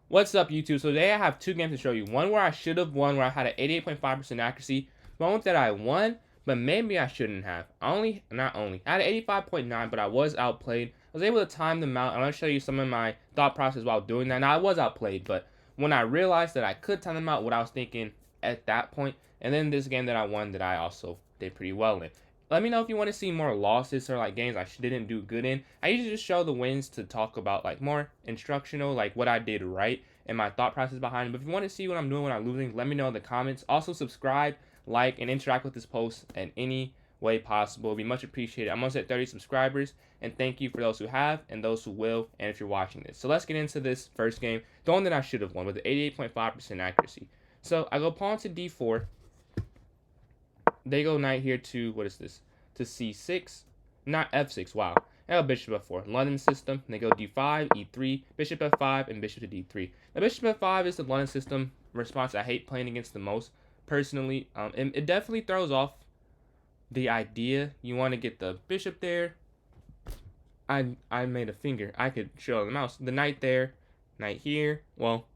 What's up, YouTube? So today I have two games to show you. One where I should have won, where I had an 88.5% accuracy. One that I won, but maybe I shouldn't have. Not only. I had an 85.9, but I was outplayed. I was able to time them out. I'm going to show you some of my thought process while doing that. Now, I was outplayed, but when I realized that I could time them out, what I was thinking at that point, and then this game that I won that I also did pretty well in. Let me know if you want to see more losses or like games I didn't do good in. I usually just show the wins to talk about like more instructional, like what I did right and my thought process behind it. But if you want to see what I'm doing when I'm losing, let me know in the comments. Also subscribe, like, and interact with this post in any way possible. It'd be much appreciated. I'm almost at 30 subscribers, and thank you for those who have and those who will, and if you're watching this. So let's get into this first game, the one that I should have won with 88.5% accuracy. So I go pawn to d4. They go knight here to, what is this? To c6, not f6, wow. I go bishop f4. London system, they go d5, e3, bishop f5, and bishop to d3. The bishop f5 is the London system response I hate playing against the most, personally. It definitely throws off the idea. You want to get the bishop there. I made a finger. I could show the mouse. The knight there, knight here. Well,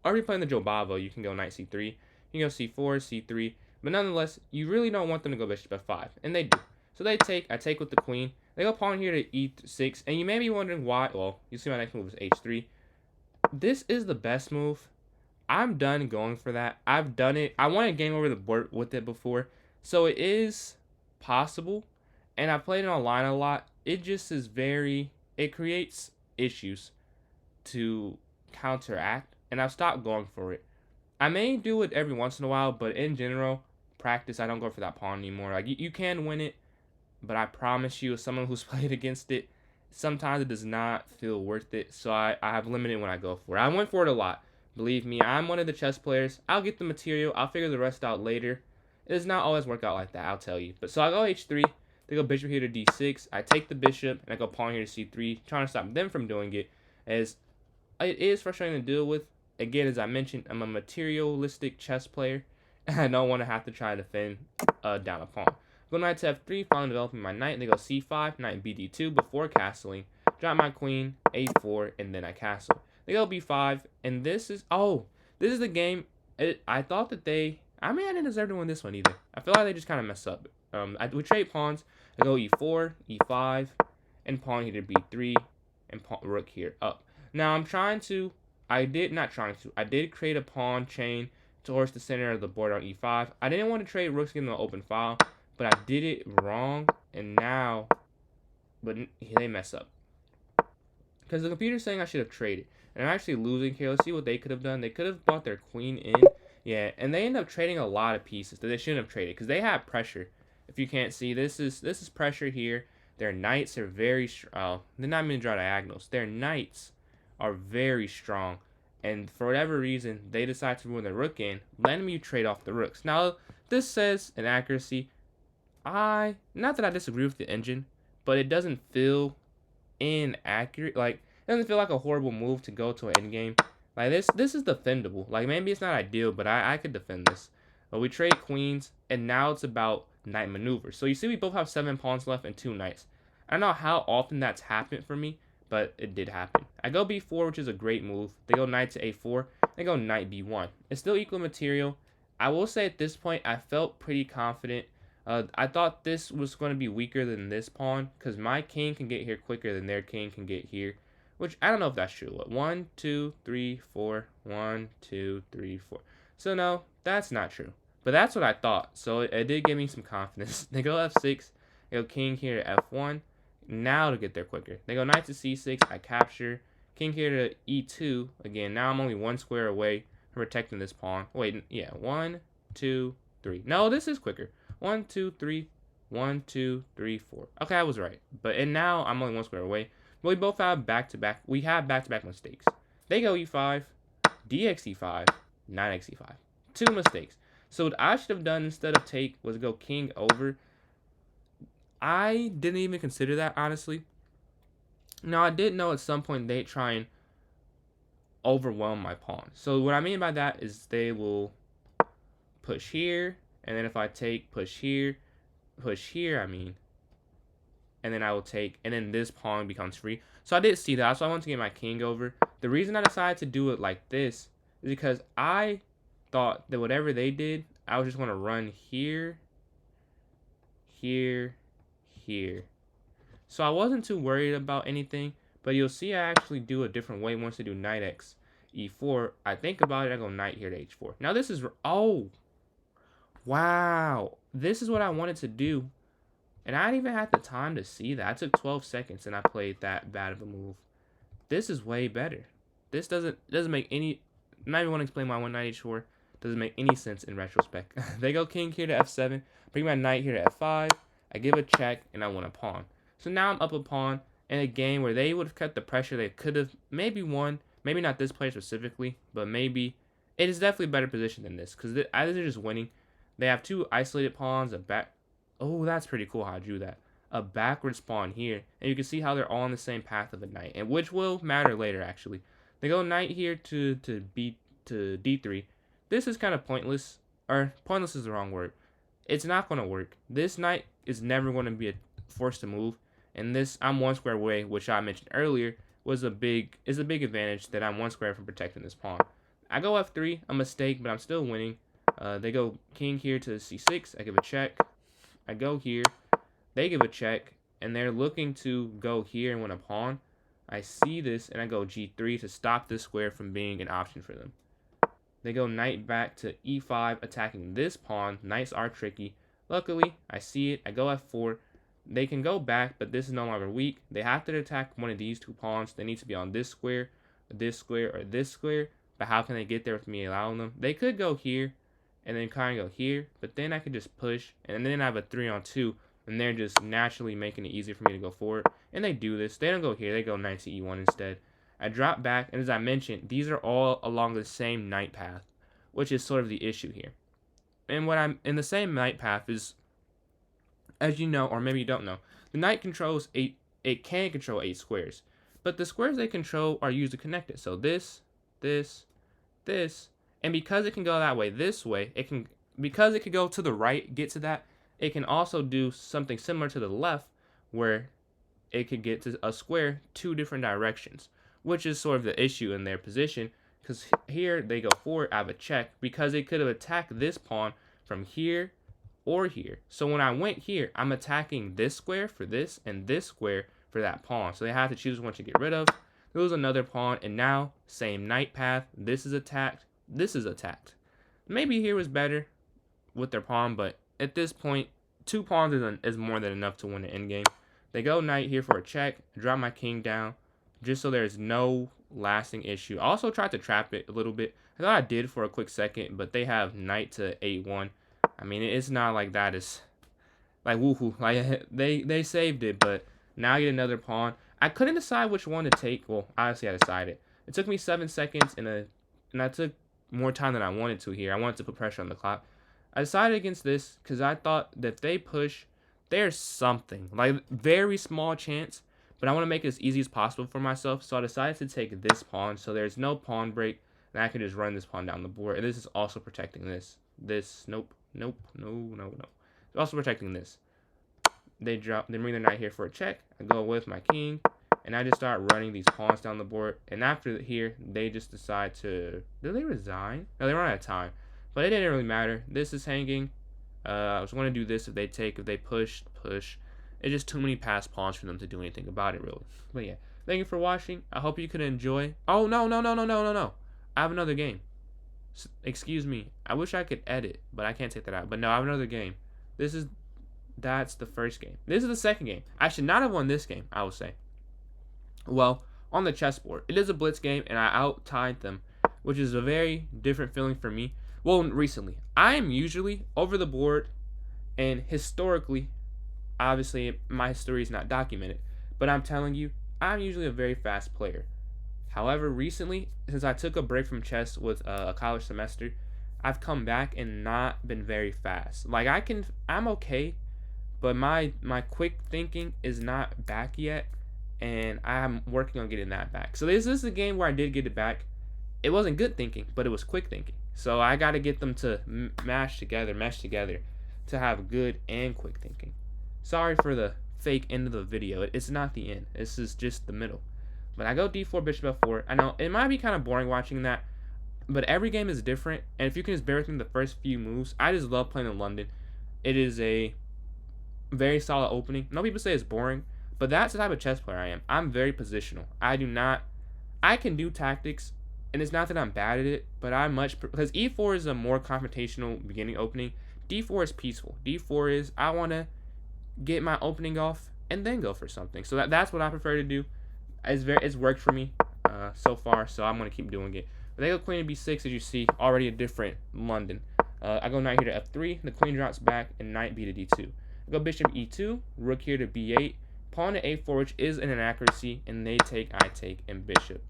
are we playing the Joe Bavo? You can go knight c3. You can go c4, c3. But nonetheless, you really don't want them to go bishop f5. And they do. So they take, I take with the queen. They go pawn here to e6. And you may be wondering why. Well, you see my next move is h3. This is the best move. I'm done going for that. I've done it. I won a game over the board with it before. So it is possible. And I played it online a lot. It just is it creates issues to counteract. And I've stopped going for it. I may do it every once in a while, but in general, practice, I don't go for that pawn anymore. Like, you can win it, but I promise you, as someone who's played against it, sometimes it does not feel worth it. So I have limited when I go for it. I went for it a lot. Believe me, I'm one of the chess players. I'll get the material. I'll figure the rest out later. It does not always work out like that, I'll tell you. But so I go h3. They go bishop here to d6. I take the bishop, and I go pawn here to c3, trying to stop them from doing it, as it is frustrating to deal with. Again, as I mentioned, I'm a materialistic chess player, and I don't want to have to try to defend down a pawn. Go knight to f3, finally developing my knight. They go c5, knight bd2 before castling. Drop my queen, a4, and then I castle. They go b5, and this is the game. I thought that I didn't deserve to win this one either. I feel like they just kind of messed up. We trade pawns. I go e4, e5, and pawn here to b3, and rook here up. Now I'm trying to. I did create a pawn chain towards the center of the board on e5. I didn't want to trade rooks in the open file, but I did it wrong, and now, but they mess up. Because the computer's saying I should have traded, and I'm actually losing here. Let's see what they could have done. They could have brought their queen in, yeah, and they end up trading a lot of pieces that they shouldn't have traded, because they have pressure. If you can't see, this is pressure here. Their knights are very strong. They're not meant to draw diagonals. Their knights are very strong, and for whatever reason they decide to move the rook in, letting me trade off the rooks. Now this says an accuracy. Not that I disagree with the engine, but it doesn't feel inaccurate. Like, it doesn't feel like a horrible move to go to an endgame. Like, this is defendable. Like, maybe it's not ideal, but I could defend this. But we trade queens, and now it's about knight maneuvers. So you see we both have 7 pawns left and 2 knights. I don't know how often that's happened for me, but it did happen. I go b4, which is a great move. They go knight to a4. They go knight b1. It's still equal material. I will say at this point, I felt pretty confident. I thought this was going to be weaker than this pawn, because my king can get here quicker than their king can get here. Which, I don't know if that's true. What, 1, 2, 3, 4. 1, 2, 3, 4. So no, that's not true. But that's what I thought. So it did give me some confidence. They go f6. They go king here to f1. Now to get there quicker. They go knight to c6. I capture. King here to e2. Again, now I'm only 1 square away from protecting this pawn. Wait, yeah. 1, 2, 3. No, this is quicker. 1, 2, 3. 1, 2, 3, 4. Okay, I was right. And now I'm only 1 square away. But we both have back-to-back. We have back-to-back mistakes. They go e5. dx e5. Knight x e5. 2 mistakes. So what I should have done instead of take was go king over. I didn't even consider that, honestly. Now, I did know at some point they'd try and overwhelm my pawn. So what I mean by that is they will push here, and then if I take, push here, I mean, and then I will take, and then this pawn becomes free. So I did see that, so I wanted to get my king over. The reason I decided to do it like this is because I thought that whatever they did, I was just going to run here, here, here. So I wasn't too worried about anything, but you'll see I actually do a different way once I do knight x e4. I think about it, I go knight here to h4. Now this is, oh, wow. This is what I wanted to do. And I didn't even have the time to see that. I took 12 seconds and I played that bad of a move. This is way better. This doesn't make any, I'm not even want to explain why I went knight h4. Doesn't make any sense in retrospect. They go king here to f7, bring my knight here to f5. I give a check and I win a pawn. So now I'm up a pawn in a game where they would have cut the pressure. They could have maybe won. Maybe not this player specifically, but maybe it is definitely a better position than this because either they're just winning. They have two isolated pawns, a back. Oh, that's pretty cool how I drew that. A backward pawn here, and you can see how they're all on the same path of a knight, and which will matter later actually. They go knight here to d3. This is kind of pointless, or pointless is the wrong word. It's not going to work. This knight is never going to be forced to move, and this I'm one square away, which I mentioned earlier is a big advantage that I'm one square from protecting this pawn. I go f3, a mistake, but I'm still winning. They go king here to c6. I give a check. I go here. They give a check, and they're looking to go here and win a pawn. I see this, and I go g3 to stop this square from being an option for them. They go knight back to e5, attacking this pawn. Knights are tricky. Luckily, I see it. I go f4. They can go back, but this is no longer weak. They have to attack one of these two pawns. They need to be on this square, or this square. But how can they get there with me allowing them? They could go here, and then kind of go here. But then I could just push, and then I have a 3-on-2. And they're just naturally making it easier for me to go forward. And they do this. They don't go here. They go knight to e1 instead. I drop back, and as I mentioned, these are all along the same knight path, which is sort of the issue here. And what I'm in the same knight path is, as you know, or maybe you don't know, the knight controls 8. It can control 8 squares, but the squares they control are used to connect it. So this, and because it can go that way, this way, it can, because it could go to the right, get to that. It can also do something similar to the left, where it could get to a square 2 different directions, which is sort of the issue in their position, because here they go forward, I have a check, because they could have attacked this pawn from here or here. So when I went here, I'm attacking this square for this and this square for that pawn. So they have to choose one to get rid of. There was another pawn, and now same knight path. This is attacked. This is attacked. Maybe here was better with their pawn, but at this point, 2 pawns is more than enough to win the endgame. They go knight here for a check, drop my king down, just so there's no lasting issue. I also tried to trap it a little bit. I thought I did for a quick second, but they have knight to a1. I mean, it's not like that. It's like woohoo. Like they saved it, but now I get another pawn. I couldn't decide which one to take. Well, obviously I decided. It took me 7 seconds, and I took more time than I wanted to here. I wanted to put pressure on the clock. I decided against this because I thought that if they push, there's something, like very small chance, but I want to make it as easy as possible for myself. So I decided to take this pawn, so there's no pawn break, and I can just run this pawn down the board. And this is also protecting this. Nope. It's also protecting this. They bring their knight here for a check. I go with my king, and I just start running these pawns down the board. And after here, they just decide to, do they resign? No, they run out of time. But it didn't really matter. This is hanging. I was going to do this if they push. It's just too many passed pawns for them to do anything about it, really. But yeah, thank you for watching. I hope you could enjoy. Oh, no. I have another game. Excuse me. I wish I could edit, but I can't take that out. But no, I have another game. That's the first game. This is the second game. I should not have won this game, I would say. Well, on the chessboard, it is a blitz game, and I out-tied them, which is a very different feeling for me. Well, recently, I am usually over the board, and historically, obviously, my history is not documented, but I'm telling you, I'm usually a very fast player. However, recently, since I took a break from chess with a college semester, I've come back and not been very fast. Like, I'm okay, but my quick thinking is not back yet, and I'm working on getting that back. So this is a game where I did get it back. It wasn't good thinking, but it was quick thinking. So I got to get them to mesh together to have good and quick thinking. Sorry for the fake end of the video. It's not the end. This is just the middle. But I go d4, bishop f4. I know it might be kind of boring watching that, but every game is different. And if you can just bear with me the first few moves, I just love playing in London. It is a very solid opening. No people say it's boring, but that's the type of chess player I am. I'm very positional. I can do tactics, and it's not that I'm bad at it, but I'm much because e4 is a more confrontational beginning opening. d4 is peaceful. d4 is I want to get my opening off and then go for something. So that's what I prefer to do. It's worked for me so far, so I'm gonna keep doing it. But they go queen to b6, as you see, already a different London. I go knight here to f3, the queen drops back, and knight b to d2. I go bishop e2, rook here to b8, pawn to a4, which is an inaccuracy, and they take, I take, and bishop.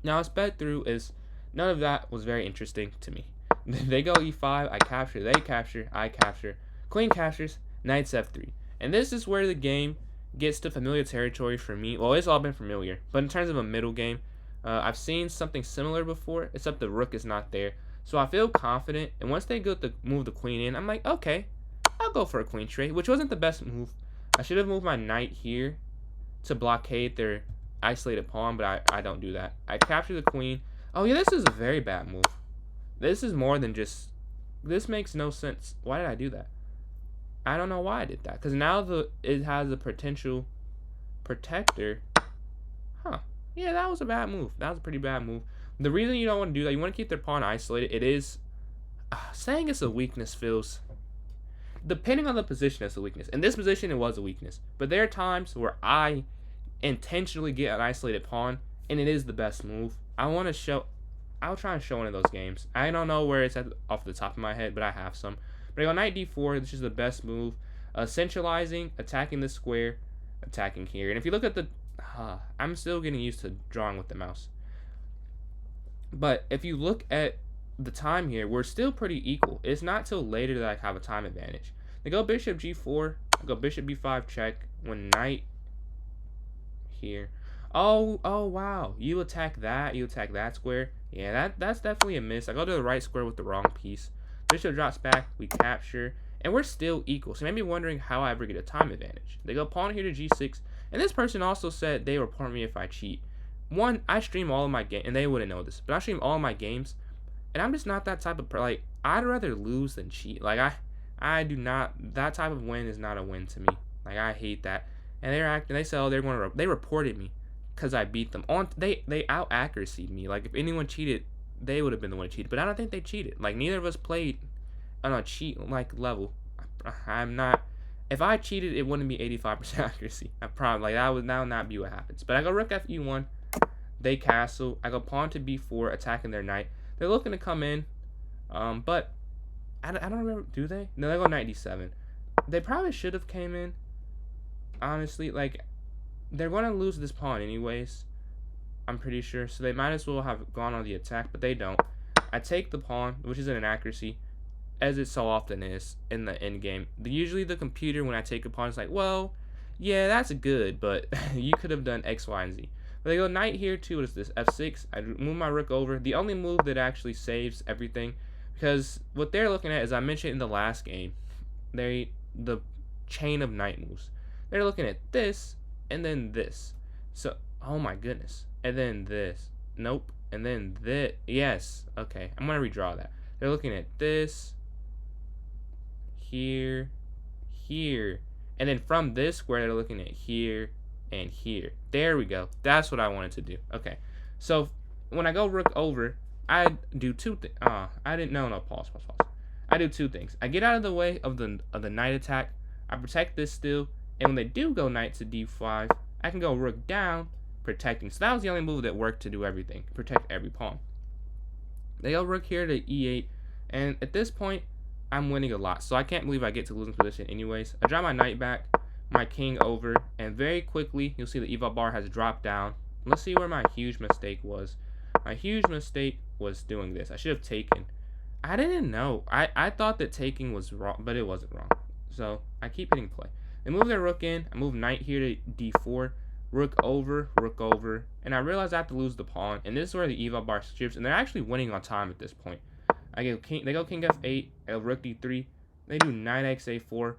Now, I sped through is none of that was very interesting to me. They go e5, I capture, they capture, I capture, queen captures, knight's f3. And this is where the game gets to familiar territory for me. Well, it's all been familiar, but in terms of a middle game, I've seen something similar before, except the rook is not there. So I feel confident, and once they go to move the queen in, I'm like, okay, I'll go for a queen trade, which wasn't the best move. I should have moved my knight here to blockade their isolated pawn, but I don't do that. I capture the queen. Oh yeah, this is a very bad move. This is more than just, this makes no sense. Why did I do that? I don't know why I did that, because now it has a potential protector. Huh. Yeah, that was a bad move. That was a pretty bad move. The reason you don't want to do that, you want to keep their pawn isolated. It is, saying it's a weakness feels, depending on the position, it's a weakness. In this position, it was a weakness. But there are times where I intentionally get an isolated pawn, and it is the best move. I'll try and show one of those games. I don't know where it's at off the top of my head, but I have some. But I go knight d4, this is the best move. Centralizing, attacking the square, attacking here. And if you look at the, I'm still getting used to drawing with the mouse. But if you look at the time here, we're still pretty equal. It's not till later that I have a time advantage. They go bishop g4, I go bishop b5 check, when knight here. Oh wow, you attack that square. Yeah, that's definitely a miss. I go to the right square with the wrong piece. Bishop drops back, we capture, and we're still equal. So maybe wondering how I ever get a time advantage. They go pawn here to g6, and this person also said they report me if I cheat. One, I stream all of my games, and they wouldn't know this, but I stream all of my games, and I'm just not that type of like, I'd rather lose than cheat. Like I do not, that type of win is not a win to me. Like I hate that. And they said, oh, they reported me because I beat them on. They out accuracy'd me. Like if anyone cheated, they would have been the one who cheated. But I don't think they cheated. Like neither of us played on a cheat like level. I'm not. If I cheated, it wouldn't be 85% accuracy. I probably that would not be what happens. But I go rook f e1. They castle. I go pawn to b4, attacking their knight. They're looking to come in, but I don't remember. Do they? No, they go knight d7. They probably should have came in. Honestly, like, they're going to lose this pawn anyways, I'm pretty sure, so they might as well have gone on the attack, but they don't. I take the pawn, which is an inaccuracy, as it so often is in the end game. Usually the computer, when I take a pawn, is like, well, yeah, that's good, but you could have done X, Y, and Z. But they go knight here too. What is this? f6. I move my rook over. The only move that actually saves everything, because what they're looking at, as I mentioned in the last game, the chain of knight moves. They're looking at this, and then this. So, oh my goodness. And then this. Nope. And then this. Yes. Okay. I'm going to redraw that. They're looking at this. Here. Here. And then from this square, they're looking at here and here. There we go. That's what I wanted to do. Okay. So, when I go rook over, I do two things. I didn't know. No, pause. I do two things. I get out of the way of the knight attack. I protect this still. And when they do go knight to d5, I can go rook down, protecting. So that was the only move that worked to do everything, protect every pawn. They go rook here to e8, and at this point, I'm winning a lot. So I can't believe I get to losing position anyways. I drop my knight back, my king over, and very quickly, you'll see the eval bar has dropped down. Let's see where my huge mistake was. My huge mistake was doing this. I should have taken. I didn't know. I thought that taking was wrong, but it wasn't wrong. So I keep hitting play. They move their rook in. I move knight here to d4. Rook over. And I realize I have to lose the pawn. And this is where the eval bar strips. And they're actually winning on time at this point. They go king f8. I go rook d3. They do knight x a4.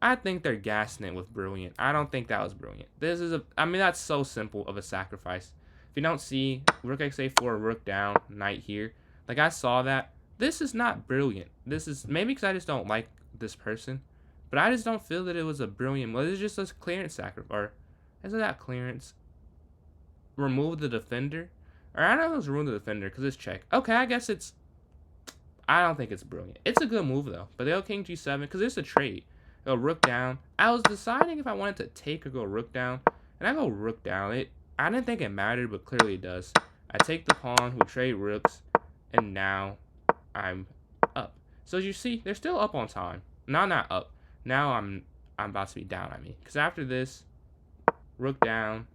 I think they're gassing it with brilliant. I don't think that was brilliant. This is I mean, that's so simple of a sacrifice. If you don't see rook xa4, rook down, knight here, like I saw that. This is not brilliant. This is maybe because I just don't like this person, but I just don't feel that it was a brilliant. Well, it's just a clearance sacrifice, or isn't that clearance? Remove the defender, or I don't know if it's remove the defender because it's check. Okay, I guess it's. I don't think it's brilliant. It's a good move though. But they go king g7 because it's a trade. Go rook down. I was deciding if I wanted to take or go rook down, and I go rook down. I didn't think it mattered, but clearly it does. I take the pawn, we trade rooks, and now I'm up. So as you see, they're still up on time. No, not up. Now I'm about to be down. I mean, because after this, rook down,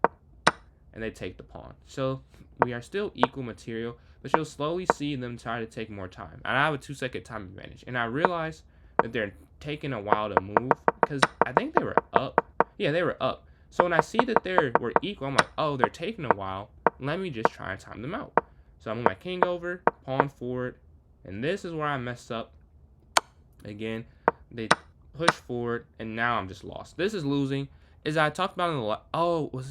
and they take the pawn. So we are still equal material, but you'll slowly see them try to take more time. And I have a 2-second time advantage. And I realize that they're taking a while to move because I think they were up. Yeah, they were up. So when I see that we're equal, I'm like, oh, they're taking a while. Let me just try and time them out. So I move my king over, pawn forward, and this is where I messed up. Again, they push forward, and now I'm just lost. This is losing. As I talked about in the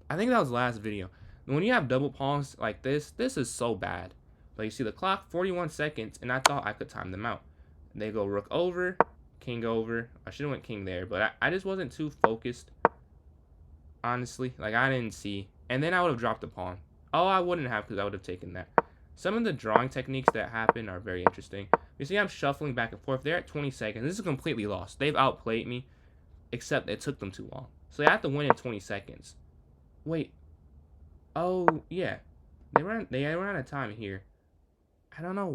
I think that was the last video. When you have double pawns like this is so bad. But you see the clock, 41 seconds, and I thought I could time them out. They go rook over, king over. I should have went king there, but I just wasn't too focused. Honestly, like I didn't see. And then I would have dropped the pawn. Oh, I wouldn't have because I would have taken that. Some of the drawing techniques that happen are very interesting. You see I'm shuffling back and forth. They're at 20 seconds. This is completely lost. They've outplayed me, except it took them too long. So they have to win in 20 seconds. Wait. Oh, yeah. They ran out of time here. I don't know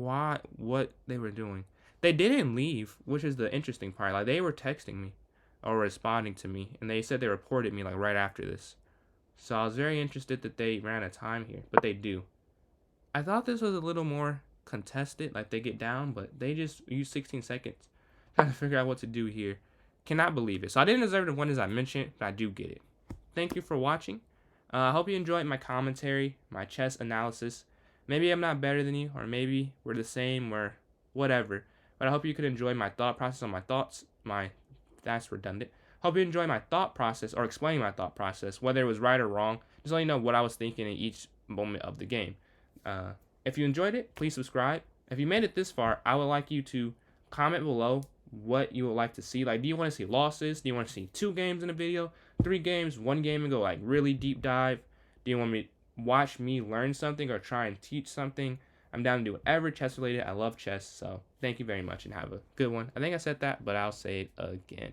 what they were doing. They didn't leave, which is the interesting part. Like, they were texting me or responding to me, and they said they reported me, like, right after this. So I was very interested that they ran out of time here, but they do. I thought this was a little more contested, like they get down, but they just use 16 seconds trying to figure out what to do here. Cannot believe it. So I didn't deserve to win as I mentioned, but I do get it. Thank you for watching. I hope you enjoyed my commentary, my chess analysis. Maybe I'm not better than you, or maybe we're the same, or whatever. But I hope you could enjoy my thought process on my thoughts. That's redundant. Hope you enjoy my thought process, or explaining my thought process, whether it was right or wrong. Just let you know what I was thinking in each moment of the game. If you enjoyed it, please subscribe. If you made it this far, I would like you to comment below what you would like to see. Like, do you want to see losses? Do you want to see 2 games in a video, 3 games, 1 game, and go like really deep dive? Do you want me to watch me learn something or try and teach something? I'm down to do whatever chess related. I love chess, so thank you very much and have a good one. I think I said that, but I'll say it again.